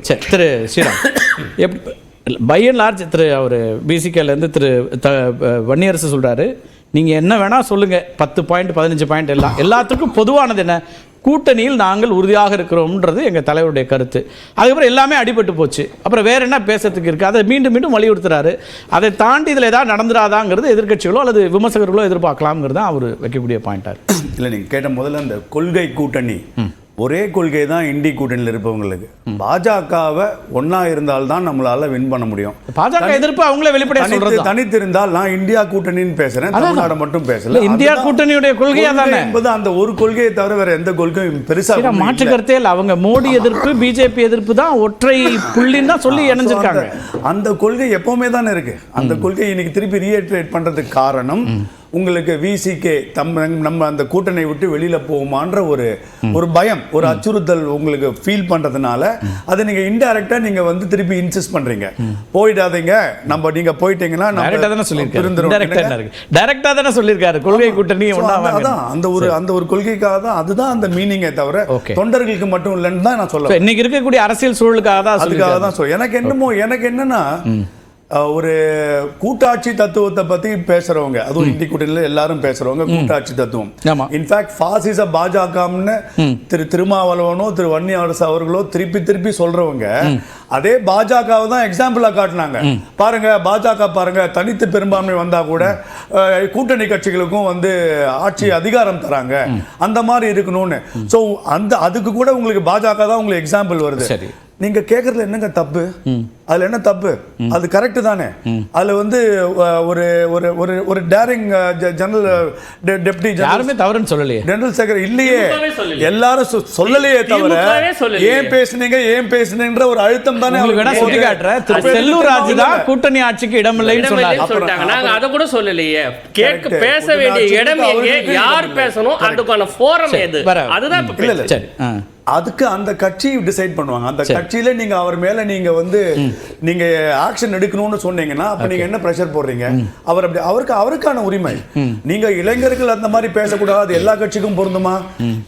சரி, திரு Sriram, by and large அவர் பிசிகேலேருந்து வன்னியரசு சொல்கிறாரு, நீங்கள் என்ன வேணால் சொல்லுங்கள், 10 பாயிண்ட் 15 பாயிண்ட் எல்லாத்துக்கும் பொதுவானது என்ன, கூட்டணியில் நாங்கள் உறுதியாக இருக்கிறோம்ன்றது எங்கள் தலைவருடைய கருத்து. அதுக்கப்புறம் எல்லாமே அடிபட்டு போச்சு, அப்புறம் வேறு என்ன பேசுறதுக்கு இருக்குது, அதை மீண்டும் மீண்டும் வலியுறுத்துறாரு. அதை தாண்டி இதில் ஏதாவது நடந்துடாதாங்கிறது எதிர்க்கட்சிகளோ அல்லது விமர்சகர்களோ எதிர்பார்க்கலாம்ங்கிறது தான் அவர் வைக்கக்கூடிய பாயிண்டாக இல்லை. நீங்கள் கேட்ட முதல்ல அந்த கொள்கை கூட்டணி ஒரே கொள்கை தான் இண்டி கூட்டணியில் இருப்பவங்களுக்கு. பாஜகவை ஒன்னா இருந்தால்தான் நம்மளால வின் பண்ண முடியும். பாஜக எதிர்ப்பு அவங்களே வெளிப்படையாக சொல்றது. தனித்திருந்தால் நான் இந்தியா கூட்டணின்னு பேசுறேன், தமிழ்நாடு மட்டும் பேசல. இந்தியா கூட்டணியுடைய கொள்கையா தானே என்பது அந்த ஒரு கொள்கையை தவிர வேற எந்த கொள்கையும் பெருசா மாற்று கருத்தே இல்லை. அவங்க மோடி எதிர்ப்பு பிஜேபி எதிர்ப்பு தான் ஒற்றை புள்ளின்னு தான் சொல்லி இணைஞ்சிருக்காங்க. அந்த கொள்கை எப்பவுமே தானே இருக்கு. அந்த கொள்கை இன்னைக்கு திருப்பி ரீஎட்ரேட் பண்றதுக்கு காரணம் உங்களுக்கு விசிகே நம்ம அந்த கூட்டணி விட்டு வெளியில போகுமான்ற ஒரு பயம், ஒரு அச்சுறுத்தல் உங்களுக்கு ஃபீல் பண்றதுனால அதை நீங்க இன்டைரக்டா நீங்க வந்து திருப்பி இன்சிஸ்ட் பண்றீங்க. போயிடாதீங்க, நம்ம நீங்க போயிட்டீங்கன்னா டைரக்டா தானே சொல்லியிருக்காரு கொள்கை கூட்டணி. அதான் அந்த ஒரு கொள்கைக்காக தான், அதுதான் அந்த மீனிங்கே தவிர தொண்டர்களுக்கு மட்டும் இல்லைன்னு தான் நான் சொல்லுவேன். இன்னைக்கு இருக்கக்கூடிய அரசியல் சூழலுக்காக தான், அதுக்காக தான் சொல்ல. எனக்கு என்னன்னா ஒரு கூட்டாட்சி தத்துவத்தை பத்தி பேசுறவங்க, அதுவும் இந்தி கூட்டணியில எல்லாரும் பேசுறவங்க கூட்டாட்சி தத்துவம். இன்ஃபேக்ட் பாசிச பாஜகம்னு திருமாவளவனோ வன்னியரசு அவர்களோ திருப்பி சொல்றவங்க அதே பாஜகவை தான் எக்ஸாம்பிளா காட்டினாங்க. பாருங்க பாஜக பாருங்க தனித்து பெரும்பான்மை வந்தா கூட கூட்டணி கட்சிகளுக்கும் வந்து ஆட்சி அதிகாரம் தராங்க, அந்த மாதிரி இருக்கணும்னு. ஸோ அதுக்கு கூட உங்களுக்கு பாஜக தான் உங்களுக்கு எக்ஸாம்பிள் வருது. நீங்க கேக்குறதுல என்னங்க தப்பு? அதுல என்ன தப்பு? அது கரெக்ட் தானே. அதுல வந்து ஒரு ஒரு ஒரு ஒரு டேரிங் ஜெனரல் டெப்டி யாருமே தவறுன்னு சொல்லலையே, ஜெனரல் செக்ரட்டரி இல்லையே, எல்லாரும் சொல்லலையே தவிர ஏன் பேசுனீங்கன்ற ஒரு அழுத்தம் தானே. சுட்டி காட்டுறேன், செல்லூர் ராஜு தான் கூட்டணி ஆட்சிக்கு இடமில்லைன்னு சொன்னாங்க. நாங்க அதை கூட சொல்லலையே. பேச வேண்டிய இடம் எங்கே, யார் பேசணும், அதுக்கான ஃபோரம் எது, அதுதான். அதுக்கு அந்த கட்சி டிசைட் பண்ணுவாங்க. அந்த கட்சியில நீங்க அவர் மேல நீங்க வந்து நீங்க ஆக்ஷன் எடுக்கணும்னு சொன்னீங்கன்னா அப்ப நீங்க என்ன பிரஷர் போடுறீங்க? அவர் அப்படி அவருக்கான உரிமை. நீங்க இளைஞர்கள் அந்த மாதிரி பேசக்கூடாது, எல்லா கட்சிக்கும் பொருந்துமா?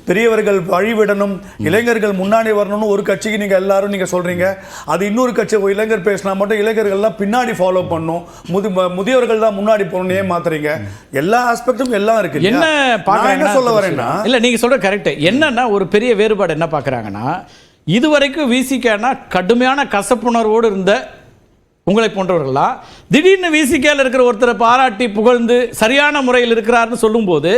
பெரியவர்கள் வழிவிடணும், இளைஞர்கள் முன்னாடி வரணும்னு ஒரு கட்சிக்கு நீங்க எல்லாரும் நீங்க சொல்றீங்க. அது இன்னொரு கட்சி இளைஞர் பேசினா மட்டும் இளைஞர்கள் எல்லாம் பின்னாடி ஃபாலோ பண்ணும், முதியவர்கள் தான் முன்னாடி போகணும். ஏன் மாத்துறீங்க? எல்லா ஆஸ்பெக்டும் எல்லாம் இருக்கு. என்ன சொல்ல வரேன்னா, இல்ல நீங்க சொல்ற கரெக்ட். என்னன்னா ஒரு பெரிய வேறுபாடு என்ன பார்க்குறாங்கன்னா, இதுவரைக்கும் விசிகேனா கடுமையான கசப்புணர்வோடு இருந்த உங்களை போன்றவர்களா திடீர்னு விசிகேல இருக்கிற ஒருத்தரை பாராட்டி புகழ்ந்து சரியான முறையில் இருக்கிறார்னு சொல்லும்போது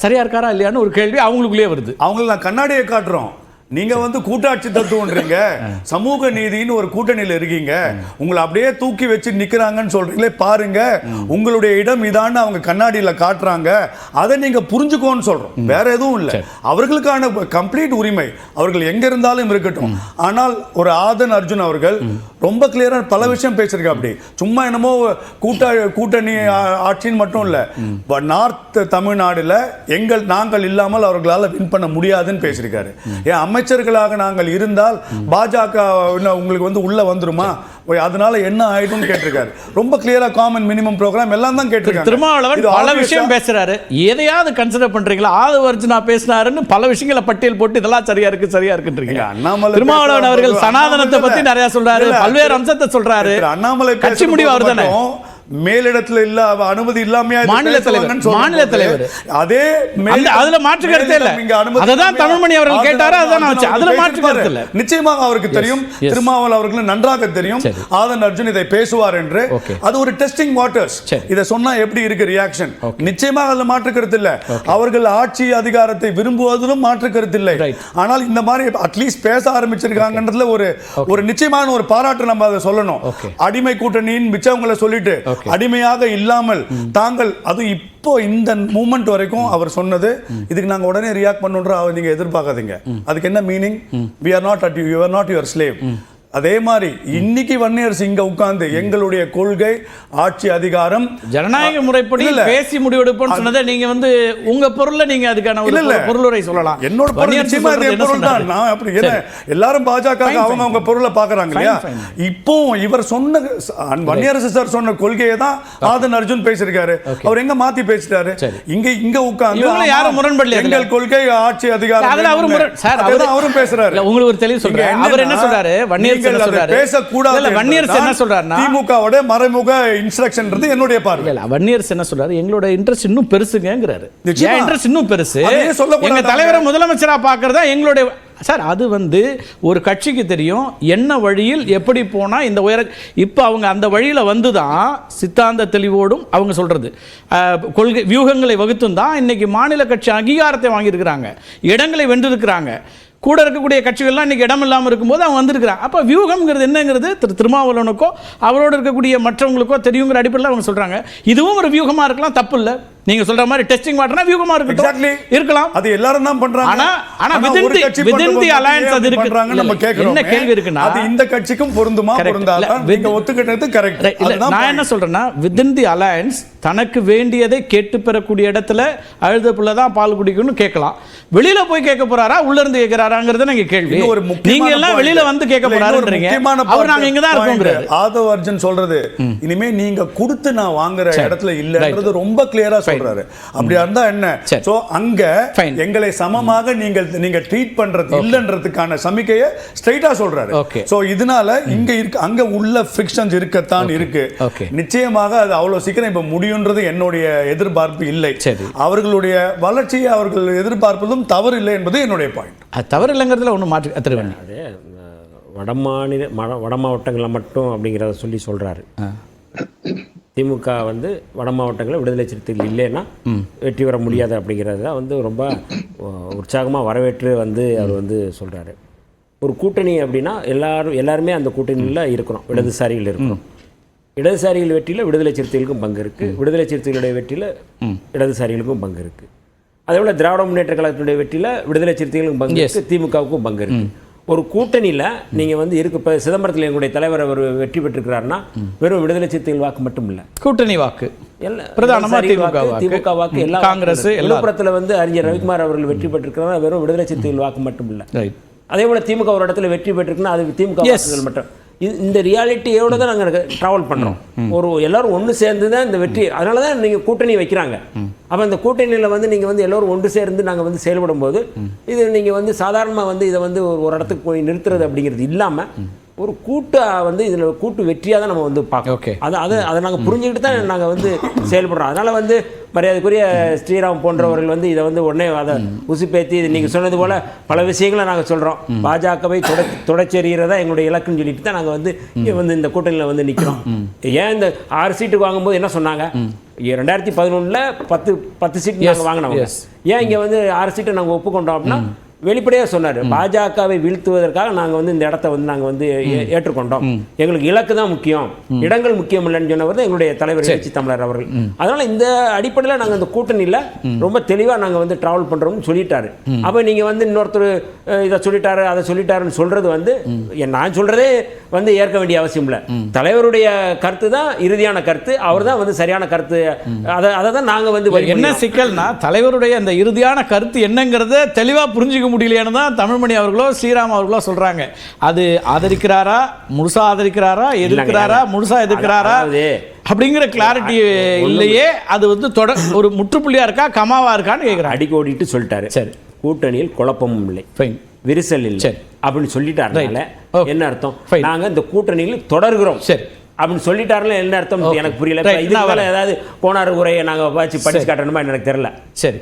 சரியா இருக்காரா இல்லையான்னு ஒரு கேள்வி அவங்களுக்குள்ளே வருது. அவங்களுக்கு நான் கண்ணாடியை காட்டுறோம். நீங்க வந்து கூட்டாட்சி தத்துவம்ன்றீங்க, சமூக நீதினு ஒரு கூட்டணியில் இருக்கீங்க, உங்களை அப்படியே தூக்கி வச்சு நிக்கிறாங்கன்னு சொல்றீங்களே, பாருங்க உங்களுடைய இடம் இதான்னு அவங்க கண்ணாடியில காட்டுறாங்க, அதை நீங்க புரிஞ்சுக்கோன்னு சொல்றோம். வேற எதுவும் இல்லை. அவர்களுக்கான கம்ப்ளீட் உரிமை, அவர்கள் எங்க இருந்தாலும் இருக்கட்டும். ஆனால் ஒரு ஆதன் அர்ஜுன் அவர்கள் ரொம்ப கிளியரா பல விஷயம் பேசிருக்க. அப்படி சும்மா என்னமோ கூட்டணி ஆட்சின்னு மட்டும் இல்ல, நார்த் தமிழ்நாடுல நாங்கள் இல்லாமல் அவர்களால் வின் பண்ண முடியாதுன்னு பேசியிருக்காரு. அமைச்சர்களாக நாங்கள் இருந்தால் பாஜக உங்களுக்கு வந்து உள்ள வந்துருமா, அதனால என்ன ஆயிடும் கேட்டிருக்காரு. ரொம்ப கிளியரா காமன் மினிமம் ப்ரோக்ராம் எல்லாம் தான் கேட்டிருக்காரு. திருமாவளவன் பல விஷயம் பேசுறாரு, எதையாவது கன்சிடர் பண்றீங்களா? ஆதவர்ஜுனா பேசினாருன்னு பல விஷயங்களை பட்டியல் போட்டு இதெல்லாம் சரியா இருக்குன்றீங்க. திருமாவளவன் அவர்கள் சனாதனத்தை பத்தி நிறைய சொல்றாரு, பல்வேறு அம்சத்தை சொல்றாரு. அண்ணாமலை கட்சி முடிவு அவர் தானே, மேலிடத்துல இல்ல அனுமதி இல்லாம மாநில தலைவர் அதே அதுல மாற்று கருத்தே இல்ல. அதுதான் தமிழ்மணி அவர்கள் கேட்டாரு, அதுல மாற்று கருத்து இல்ல. நிச்சயமாக அவருக்கு தெரியும், திருமாவளவன் அவர்களுக்கு நன்றாக தெரியும் ஆதன் அர்ஜுன் இதை பேசுவார் என்று. அது ஒரு டெஸ்டிங் வாட்டர்ஸ். இதை சொன்னா எப்படி இருக்கு ரியாக்ஷன்? நிச்சயமாக அதுல மாற்று கருத்து இல்ல. அவர்கள் ஆட்சி அதிகாரத்தை விரும்புவதிலும் மாற்று கருத்து இல்லை. ஆனால் இந்த மாதிரி அட்லீஸ்ட் பேச ஆரம்பிச்சிருக்காங்கன்றதுல ஒரு நிச்சயமான ஒரு பாராட்டு நம்ம அதை சொல்லணும். அடிமை கூட்டணியின் மிச்சவங்களை சொல்லிட்டு அடிமையாக இல்லாமல் தாங்கள், அது இப்போ இந்த மூமெண்ட் வரைக்கும் அவர் சொன்னது, இதுக்கு நாங்க உடனே ரியாக்ட் பண்ணுன்ற நீங்க எதிர்பார்க்காதீங்க. அதுக்கு என்ன meaning? we are not at you, you are not your slave. அதே மாதிரி இன்னைக்கு வன்னியரசு இங்க உட்கார்ந்து எங்களுடைய கொள்கை ஆட்சி அதிகாரம் ஜனநாயக முறைப்படி பேசி முடிவெடுப்போம்னு சொன்னதை நீங்க வந்து உங்க பொருள்ல நீங்க அதுக்கான ஒரு பொருளுரை சொல்லலாம். என்னோட பொருள் தான். நான் அப்படி என்ன எல்லாரும் பாஜக அவங்க பொருளை பாக்குறாங்க இல்லையா? இப்போ இவர் சொன்ன வன்னியரசு சார் சொன்ன கொள்கையை தான் ஆதன் அர்ஜுன் பேசியிருக்காரு. அவர் எங்க மாத்தி பேசிட்டாரு? இங்க உட்கார்ந்து யாரும் முரண்படல, எங்கள் கொள்கை ஆட்சி அதிகாரம் அவரும் பேசுறாரு. உங்களுக்கு ஒரு தெளிவு சொல்றேன். அவர் என்ன சொல்றாரு? வன்னியர் வன்னியர் என்ன சொல்றாரு? பேசக்கூடாது. இல்ல வன்னியர் என்ன சொல்றாருன்னா திமுகவோட மறைமுக இன்ஸ்ட்ரக்ஷன்ன்றது என்னுடைய பார்வை. இல்ல வன்னியர் என்ன சொல்றாரு? எங்களோட இன்ட்ரெஸ்ட் இன்னும் பெருசுங்கறாரு. நிச்சயமா. ஏன் இன்ட்ரெஸ்ட் இன்னும் பெருசு? அதையே சொல்லக்கூடாது. எங்க தலைவரை முதலமைச்சரா பார்க்கறதா எங்களுடைய சார். அது வந்து ஒரு கட்சிக்கு தெரியும் என்ன வழியில் எப்படி போனா இந்த உயர. இப்போ அவங்க அந்த வழியில வந்து தான் சித்தாந்த தெளிவோடும் அவங்க சொல்றது கொள்கை வியூகங்களை வகுத்தும் தான் இன்னைக்கு மாநில கட்சி அங்கீகாரத்தை வாங்கியிருக்கிறாங்க, இடங்களை வென்றிருக்கிறாங்க. கூட இருக்கக்கூடிய கட்சிகள்லாம் இன்னைக்கு இடம் இல்லாமல் இருக்கும்போது அவங்க வந்திருக்கிறாங்க. அப்போ வியூகம்ங்கிறது என்னங்கிறது திருமாவளவனுக்கோ அவரோடு இருக்கக்கூடிய மற்றவங்களுக்கோ தெரியுங்கிற அடிப்படையில் அவங்க சொல்றாங்க. இதுவும் ஒரு வியூகமா இருக்கலாம், தப்பு இல்லை. நீங்க சொல்ற மாதிரி டெஸ்டிங் வாட்டர்னா வியூகமா இருக்கலாம். அது எல்லாரும் தான் பண்றாங்க. ஆனா within the alliance அது இருக்கு. நம்ம கேக்குறோம். என்ன கேள்வி இருக்குன்னா அது இந்த கட்சிக்கும் பொருந்துமா பொருந்தாதா? நீங்க ஒத்துக்கிட்டது கரெக்ட். நான் என்ன சொல்றேன்னா within the alliance தனக்கு வேண்டியதை கேட்டு பெறக்கூடிய இடத்துல அழுத புள்ள தான் பால் குடிக்கணும்னு கேட்கலாம். வெளியில போய் கேட்க போறாரா உள்ள இருந்து கேட்கறாராங்கிறது நீங்க கேள்வி. நீங்க எல்லாம் வெளியில வந்து கேட்க போறாருன்றீங்க. அவர் நாங்க இங்க தான் இருக்கோம்ங்கறாரு. ஆதவ் அர்ஜுன் சொல்றது இனிமே நீங்க கொடுத்து நான் வாங்குற இடத்துல இல்லன்றது ரொம்ப கிளியரா சொல்றாரு. அப்படியா இருந்தா என்ன? சோ அங்க எங்களை சமமாக நீங்க ட்ரீட் பண்றது இல்லன்றதுக்கான சமிக்கையை ஸ்ட்ரைட்டா சொல்றாரு. சோ இதனால இங்க இருக்கு அங்க உள்ள ஃபிரிக்ஷன்ஸ் இருக்கத்தான் இருக்கு. நிச்சயமாக அது அவ்வளவு சீக்கிரம் இப்ப முடியும்ன்றது என்னுடைய எதிர்பார்ப்பு இல்லை. அவர்களுடைய வளர்ச்சியை அவர்கள் எதிர்பார்ப்பதும் தவறு இல்லை என்பது என்னுடைய பாயிண்ட். அது தவறு இல்லைங்கிறதுல ஒன்றும் மாற்று திருவண்ணி வட மாவட்டங்களில் மட்டும் அப்படிங்கிறத சொல்லி சொல்கிறாரு. திமுக வந்து வட மாவட்டங்களில் விடுதலை சிறுத்தைகள் இல்லைன்னா வெற்றி பெற முடியாது அப்படிங்கிறது தான் வந்து ரொம்ப உற்சாகமாக வரவேற்று வந்து அவர் வந்து சொல்கிறாரு. ஒரு கூட்டணி அப்படின்னா எல்லாருமே அந்த கூட்டணியில் இருக்கிறோம். இடதுசாரிகள் இருக்கிறோம். இடதுசாரிகள் வெற்றியில் விடுதலை சிறுத்தைகளுக்கும் பங்கு இருக்குது. விடுதலை சிறுத்தைகளுடைய வெற்றியில் இடதுசாரிகளுக்கும் பங்கு இருக்குது. அதே போல் திராவிட முன்னேற்ற கழகத்தினுடைய வெற்றியில் விடுதலை சிறுத்தைகளுக்கும் பங்கு இருக்குது, திமுகவுக்கும் பங்கு இருக்குது. ஒரு கூட்டணியில் நீங்கள் வந்து இருக்கு. இப்போ சிதம்பரத்தில் எங்களுடைய தலைவர் அவர் வெற்றி பெற்றிருக்கிறாருன்னா வெறும் விடுதலை சிறுத்தைகள் வாக்கு மட்டும் இல்லை, கூட்டணி வாக்கு திமுக வாக்கு எல்லாம். காங்கிரஸ் விழுப்புரத்தில் வந்து அறிஞர் ரவிக்குமார் அவர்கள் வெற்றி பெற்றிருக்கிறார், வெறும் விடுதலை சிறுத்தைகள் வாக்கு மட்டும் இல்லை. அதே போல் திமுக ஒரு இடத்துல வெற்றி பெற்றிருக்குன்னா அது திமுக வாக்குகள் மட்டும். இந்த ரியாலிட்டியோட தான் நாங்கள் ட்ராவல் பண்ணுறோம். எல்லாரும் ஒன்று சேர்ந்து தான் இந்த வெற்றி. அதனால தான் நீங்கள் கூட்டணி வைக்கிறாங்க. அப்போ இந்த கூட்டணியில் வந்து நீங்கள் வந்து எல்லோரும் ஒன்று சேர்ந்து நாங்கள் வந்து செயல்படும் போது இது நீங்கள் வந்து சாதாரணமாக வந்து இதை வந்து ஒரு இடத்துக்கு போய் நிறுத்துறது அப்படிங்கிறது இல்லாமல் ஒரு வந்து இதில் கூட்டு வெற்றியாக தான் நம்ம வந்து பார்க்கணும். அதை நாங்கள் புரிஞ்சுக்கிட்டு தான் நாங்கள் வந்து செயல்படுறோம். அதனால் வந்து மரியாதைக்குரிய ஸ்ரீராம் போன்றவர்கள் வந்து இதை வந்து உடனே அதை உசுப்பேற்றி நீங்கள் சொன்னது போல் பல விஷயங்களை நாங்கள் சொல்கிறோம். பாஜகவை தொடச்செறிகிறதா எங்களுடைய இலக்குன்னு சொல்லிட்டு தான் நாங்கள் வந்து இந்த கூட்டணியில் வந்து நிற்கிறோம். ஏன் இந்த 6 சீட்டு வாங்கும்போது என்ன சொன்னாங்க? 2011 10 சீட்டு நாங்கள் வாங்கினோம். ஏன் இங்கே வந்து 6 சீட்டை நாங்கள் ஒப்புக்கொண்டோம் அப்படின்னா வெளிப்படையாக சொன்னார். பாஜகவை வீழ்த்துவதற்காக நாங்கள் வந்து இந்த இடத்த வந்து நாங்கள் வந்து ஏற்றுக்கொண்டோம். எங்களுக்கு இலக்கு தான் முக்கியம், இடங்கள் முக்கியம் இல்லைன்னு சொன்னவர் தான் எங்களுடைய தலைவர் எழுச்சி தமிழர் அவர்கள். அதனால இந்த அடிப்படையில் நாங்கள் இந்த கூட்டணியில் ரொம்ப தெளிவாக நாங்கள் வந்து டிராவல் பண்ணுறோம்னு சொல்லிட்டாரு. அப்போ நீங்கள் வந்து இன்னொருத்தர் இதை சொல்லிட்டாரு அதை சொல்லிட்டாருன்னு சொல்றது வந்து நான் சொல்றதே வந்து ஏற்க வேண்டிய அவசியம் இல்லை. தலைவருடைய கருத்து தான் இறுதியான கருத்து, அவர் தான் வந்து சரியான கருத்து. அதை தான் நாங்கள் வந்து என்ன சிக்கல்னா தலைவருடைய அந்த இறுதியான கருத்து என்னங்கிறத தெளிவாக புரிஞ்சுக்க முடியலையானு தான் தமிழ்மணி அவர்களோ ஸ்ரீராம் அவர்களோ சொல்றாங்க. அது ஆதரிக்கிறாரா, முழுசா ஆதரிக்கிறாரா, எதிர்க்கிறாரா, முழுசா எதிர்க்கிறாரா அப்படிங்கிற கிளாரிட்டி இல்லையே. அது வந்து ஒரு முற்றுப்புள்ளியா இருக்கா கமாவா இருக்கான்னு கேட்குறேன். அடிக்க ஓடிட்டு சொல்லிட்டாரு. சரி, கூட்டணியில் குழப்பமும் இல்லை, விரிசல் இல்லை அப்படின்னு சொல்லிட்டாருனால என்ன அர்த்தம்? நாங்க இந்த கூட்டணியில் தொடர்கிறோம் சரி அப்படின்னு சொல்லிட்டாருல என்ன அர்த்தம் எனக்கு புரியல. இதுக்கு ஏதாவது போனார் உரையை நாங்கள் வச்சு படிச்சு காட்டணுமா எனக்கு தெரியல. சரி.